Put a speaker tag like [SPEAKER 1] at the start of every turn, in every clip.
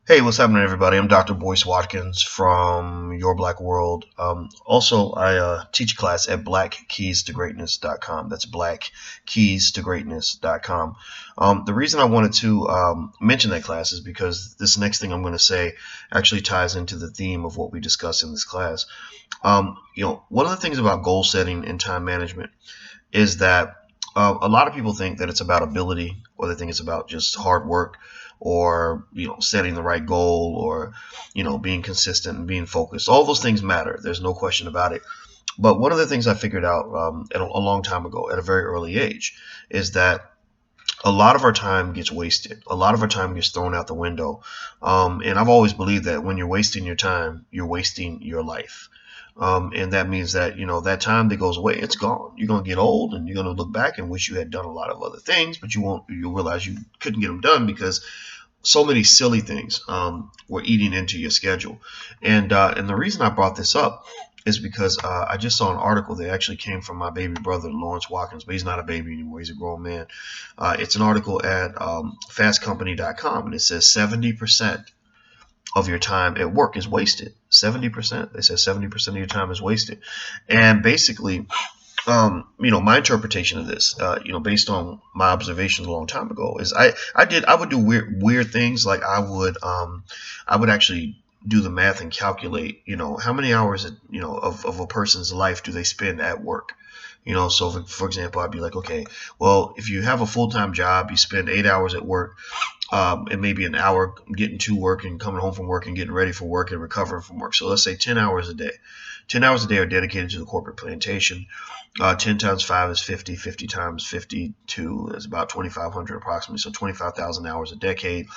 [SPEAKER 1] Hey, what's happening, everybody? I'm Dr. Boyce Watkins from Your Black World. Also, I teach a class at blackkeystogreatness.com. That's blackkeystogreatness.com. The reason I wanted to mention that class is because this next thing I'm going to say actually ties into the theme of what we discuss in this class. One of the things about goal setting and time management is that a lot of people think that it's about ability, or they think it's about just hard work, or setting the right goal, or being consistent and being focused. All those things matter. There's no question about it. But one of the things I figured out a long time ago, at a very early age, is that a lot of our time gets wasted. A lot of our time gets thrown out the window. And I've always believed that when you're wasting your time, you're wasting your life. And that means that, that time that goes away, it's gone. You're going to get old and you're going to look back and wish you had done a lot of other things, but you'll realize you couldn't get them done because so many silly things were eating into your schedule. And the reason I brought this up is because I just saw an article that actually came from my baby brother, Boyce Watkins, but he's not a baby anymore. He's a grown man. It's an article at fastcompany.com, and it says 70% of your time at work is wasted. 70%. They said 70% of your time is wasted. And basically, my interpretation of this, based on my observations a long time ago, is I would do weird things. Like I would actually do the math and calculate, how many hours, of a person's life do they spend at work. So for example, I'd be like, okay, well, if you have a full-time job, you spend 8 hours at work, and maybe an hour getting to work and coming home from work and getting ready for work and recovering from work. So let's say 10 hours a day. 10 hours a day are dedicated to the corporate plantation. 10 times 5 is 50. 50 times 52 is about 2,500 approximately. So 25,000 hours a decade,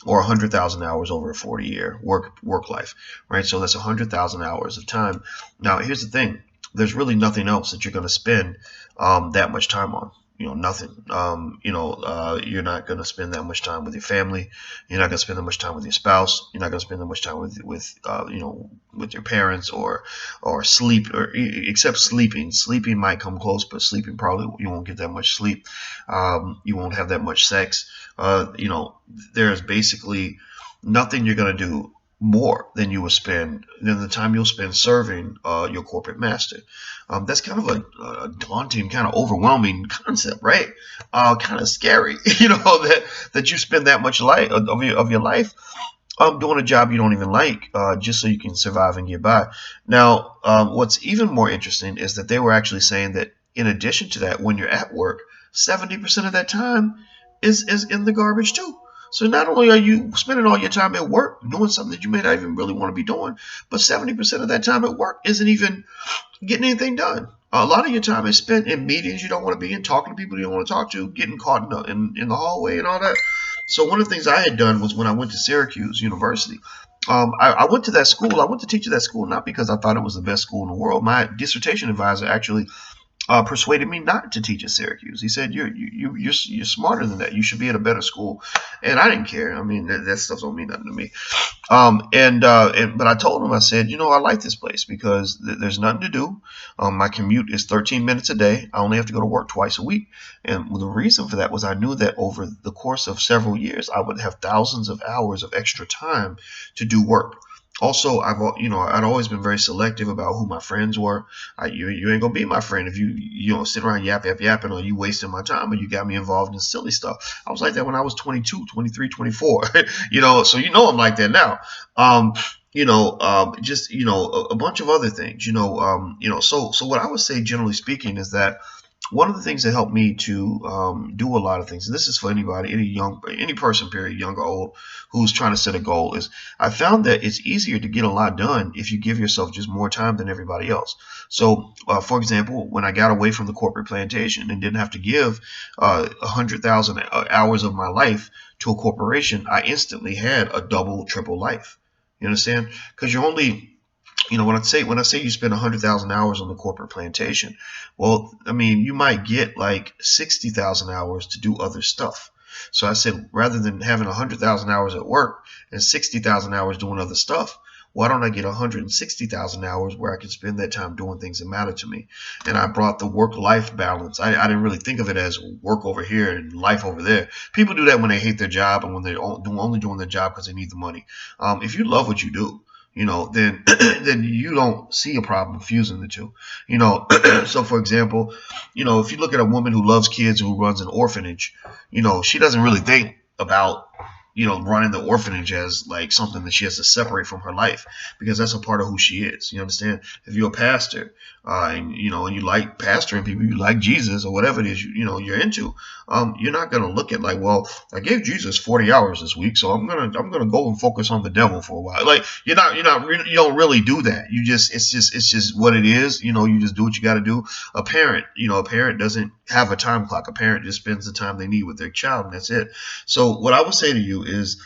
[SPEAKER 1] or 100,000 hours over a 40-year work life, right? So that's 100,000 hours of time. Now, here's the thing. There's really nothing else that you're going to spend that much time on. Nothing. You're not going to spend that much time with your family. You're not going to spend that much time with your spouse. You're not going to spend that much time with your parents, or sleep, or except sleeping. Sleeping might come close, but sleeping probably you won't get that much sleep. You won't have that much sex. There's basically nothing you're going to do more than the time you'll spend serving your corporate master. That's kind of a daunting, kind of overwhelming concept, right? Kind of scary, that you spend that much of your life doing a job you don't even like, just so you can survive and get by. Now, what's even more interesting is that they were actually saying that in addition to that, when you're at work, 70% of that time is in the garbage too. So not only are you spending all your time at work doing something that you may not even really want to be doing, but 70% of that time at work isn't even getting anything done. A lot of your time is spent in meetings you don't want to be in, talking to people you don't want to talk to, getting caught in the hallway and all that. So one of the things I had done was when I went to Syracuse University, I went to that school. I went to teach at that school not because I thought it was the best school in the world. My dissertation advisor actually persuaded me not to teach at Syracuse. He said, you're smarter than that. You should be at a better school. And I didn't care. I mean, that stuff don't mean nothing to me. But I told him, I said, I like this place because there's nothing to do. My commute is 13 minutes a day. I only have to go to work twice a week. And the reason for that was I knew that over the course of several years, I would have thousands of hours of extra time to do work. Also, I'd always been very selective about who my friends were. You ain't gonna be my friend if you sit around yapping, or you wasting my time, or you got me involved in silly stuff. I was like that when I was 22, 23, 24. So I'm like that now. A bunch of other things. So what I would say, generally speaking, is that one of the things that helped me to do a lot of things, and this is for anybody, any person, period, young or old, who's trying to set a goal, is I found that it's easier to get a lot done if you give yourself just more time than everybody else. So, for example, when I got away from the corporate plantation and didn't have to give 100,000 hours of my life to a corporation, I instantly had a double, triple life. You understand? Because you're only when I say you spend 100,000 hours on the corporate plantation, well, I mean, you might get like 60,000 hours to do other stuff. So I said, rather than having 100,000 hours at work and 60,000 hours doing other stuff, Why don't I get 160,000 hours where I can spend that time doing things that matter to me? And I brought the work-life balance. I didn't really think of it as work over here and life over there. People do that when they hate their job and when they're only doing their job because they need the money. If you love what you do, then then you don't see a problem fusing the two. So for example, if you look at a woman who loves kids who runs an orphanage, she doesn't really think about running the orphanage as like something that she has to separate from her life, because that's a part of who she is. You understand? If you're a pastor, and you like pastoring people, you like Jesus or whatever it is you're into, you're not gonna look at like, well, I gave Jesus 40 hours this week, so I'm gonna go and focus on the devil for a while. Like you don't really do that. It's just what it is. You just do what you got to do. A parent doesn't have a time clock. A parent just spends the time they need with their child, and that's it. So what I would say to you is,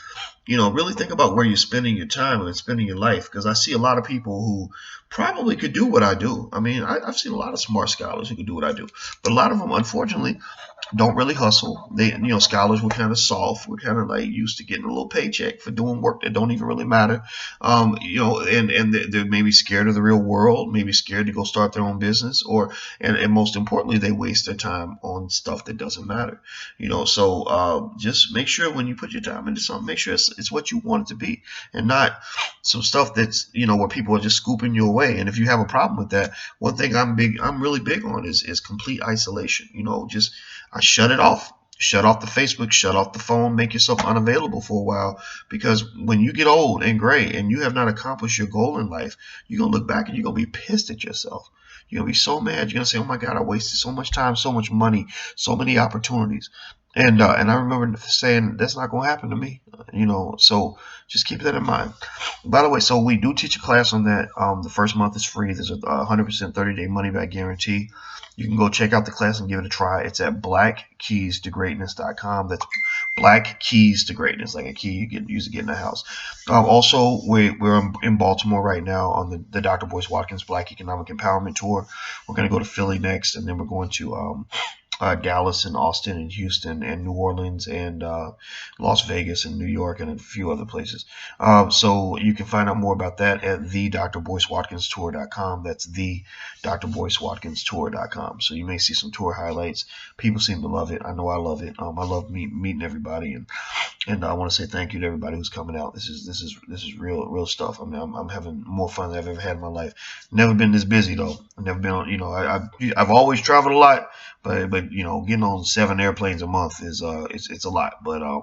[SPEAKER 1] really think about where you're spending your time and spending your life, because I see a lot of people who probably could do what I do. I mean, I've seen a lot of smart scholars who could do what I do, but a lot of them, unfortunately, don't really hustle. Scholars were kind of soft. We're kind of like used to getting a little paycheck for doing work that don't even really matter. And they're maybe scared of the real world, maybe scared to go start their own business, and most importantly, they waste their time on stuff that doesn't matter. So just make sure when you put your time into something, make sure it's what you want it to be, and not some stuff that's where people are just scooping you away. And if you have a problem with that, one thing I'm really big on is complete isolation. Just I shut it off. Shut off the Facebook, shut off the phone, make yourself unavailable for a while, because when you get old and gray and you have not accomplished your goal in life, you're going to look back and you're going to be pissed at yourself. You're going to be so mad. You're going to say, oh my God, I wasted so much time, so much money, so many opportunities. And I remember saying, that's not going to happen to me, so just keep that in mind. By the way, so we do teach a class on that. The first month is free. There's a 100% 30-day money-back guarantee. You can go check out the class and give it a try. It's at blackkeystogreatness.com. That's Black Keys to Greatness, like a key you can use to get in the house. Also, we're in Baltimore right now on the Dr. Boyce Watkins Black Economic Empowerment Tour. We're going to go to Philly next, and then we're going to Dallas and Austin and Houston and New Orleans and Las Vegas and New York and a few other places. So you can find out more about that at thedrboycewatkinstour.com. That's thedrboycewatkinstour.com. So you may see some tour highlights. People seem to love it. I know I love it. I love meeting everybody, and I want to say thank you to everybody who's coming out. This is real stuff. I mean, I'm having more fun than I've ever had in my life. Never been this busy though. Never been on. I've always traveled a lot. But getting on 7 airplanes a month is it's a lot, but I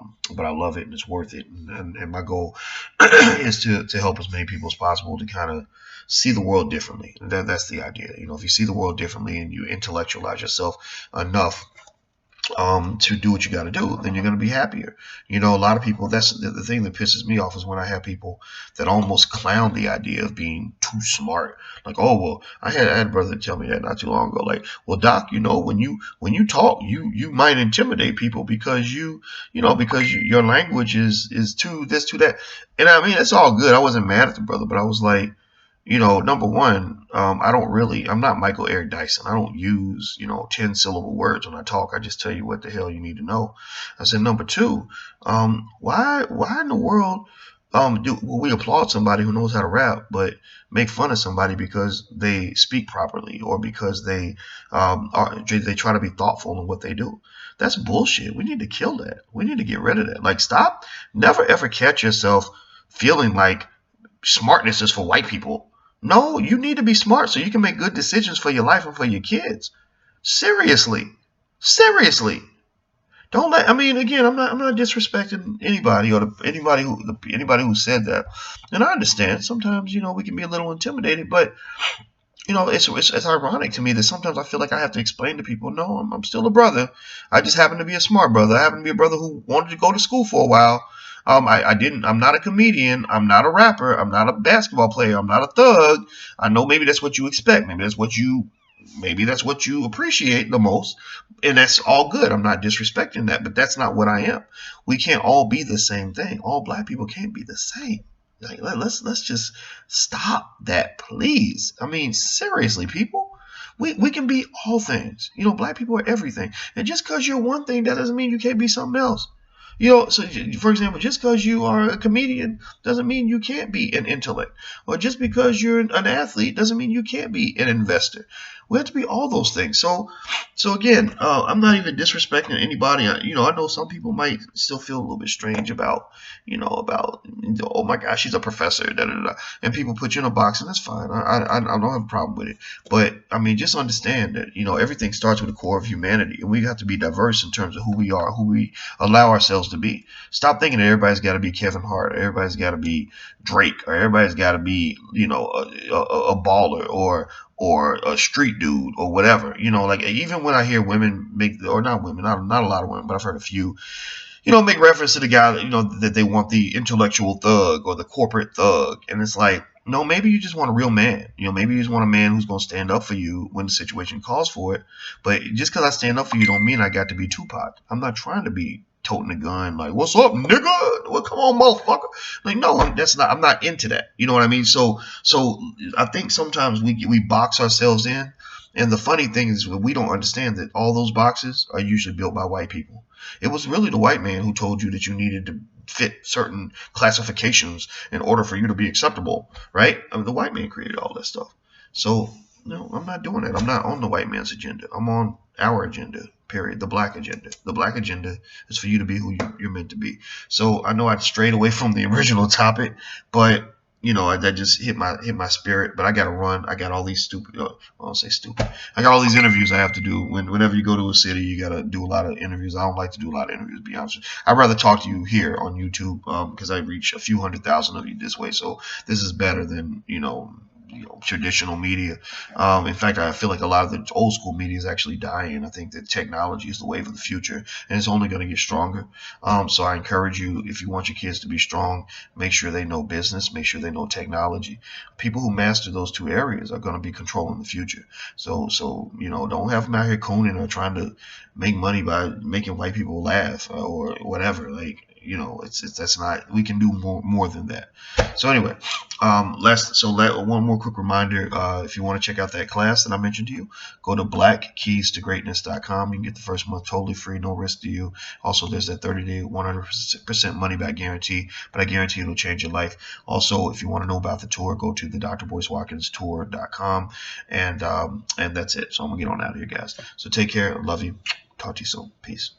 [SPEAKER 1] love it and it's worth it. And my goal is to help as many people as possible to kind of see the world differently. That's the idea. If you see the world differently and you intellectualize yourself enough to do what you got to do, then you're going to be happier. A lot of people, that's the thing that pisses me off, is when I have people that almost clown the idea of being too smart. Like, oh, well, I had a brother tell me that not too long ago. Like, well, Doc, when you talk, you might intimidate people because because your language is too this, too that. And I mean, it's all good. I wasn't mad at the brother, but I was like, number one, I'm not Michael Eric Dyson. I don't use, 10-syllable words when I talk. I just tell you what the hell you need to know. I said, number two, why in the world do we applaud somebody who knows how to rap, but make fun of somebody because they speak properly or because they try to be thoughtful in what they do? That's bullshit. We need to kill that. We need to get rid of that. Like, stop. Never ever catch yourself feeling like smartness is for white people. No, you need to be smart so you can make good decisions for your life and for your kids. Seriously. Don't let. I mean, again, I'm not disrespecting anybody or anybody who said that. And I understand sometimes we can be a little intimidated, but it's ironic to me that sometimes I feel like I have to explain to people, no, I'm still a brother. I just happen to be a smart brother. I happen to be a brother who wanted to go to school for a while. I'm not a comedian. I'm not a rapper. I'm not a basketball player. I'm not a thug. I know maybe that's what you expect. Maybe that's what you appreciate the most. And that's all good. I'm not disrespecting that, but that's not what I am. We can't all be the same thing. All black people can't be the same. Like, let's just stop that, please. I mean, seriously, people. We can be all things. Black people are everything. And just because you're one thing, that doesn't mean you can't be something else. So for example, just because you are a comedian doesn't mean you can't be an intellect, or just because you're an athlete doesn't mean you can't be an investor. We have to be all those things. So again, I'm not even disrespecting anybody. I know some people might still feel a little bit strange about oh my gosh, she's a professor, da, da, da, and people put you in a box, and that's fine. I don't have a problem with it. But I mean, just understand that everything starts with the core of humanity, and we have to be diverse in terms of who we are, who we allow ourselves to be. Stop thinking that everybody's got to be Kevin Hart, or everybody's got to be Drake, or everybody's got to be a baller or a street dude or whatever. Like even when I hear women make, or not women, not a lot of women, but I've heard a few, make reference to the guy that, that they want the intellectual thug or the corporate thug. And it's like, no, maybe you just want a real man. Maybe you just want a man who's going to stand up for you when the situation calls for it. But just because I stand up for you don't mean I got to be Tupac. I'm not trying to be toting a gun like, what's up, nigga? Well, come on, motherfucker. Like, no, I'm not into that. You know what I mean? So I think sometimes we box ourselves in. And the funny thing is we don't understand that all those boxes are usually built by white people. It was really the white man who told you that you needed to fit certain classifications in order for you to be acceptable, right? I mean, the white man created all that stuff. So, no, I'm not doing it. I'm not on the white man's agenda. I'm on our agenda, period. The black agenda. The black agenda is for you to be who you're meant to be. So I know I strayed away from the original topic, but that just hit my spirit. But I gotta run. I got all these stupid. I don't say stupid. I got all these interviews I have to do. Whenever you go to a city, you gotta do a lot of interviews. I don't like to do a lot of interviews, to be honest with you. I'd rather talk to you here on YouTube because I reach a few 100,000 of you this way. So this is better than traditional media. In fact, I feel like a lot of the old school media is actually dying. I think that technology is the wave of the future, and it's only going to get stronger. So I encourage you, if you want your kids to be strong, make sure they know business, make sure they know technology. People who master those two areas are going to be controlling the future. So don't have them out here cooning or trying to make money by making white people laugh or whatever. Like, that's not. We can do more than that. So anyway, one more quick reminder. If you want to check out that class that I mentioned to you, go to blackkeystogreatness.com. You can get the first month totally free, no risk to you. Also, there's that 30-day, 100% money back guarantee, but I guarantee it'll change your life. Also, if you want to know about the tour, go to the drboycewatkins.tour.com, and that's it. So I'm gonna get on out of here, guys. So take care. Love you. Talk to you soon. Peace.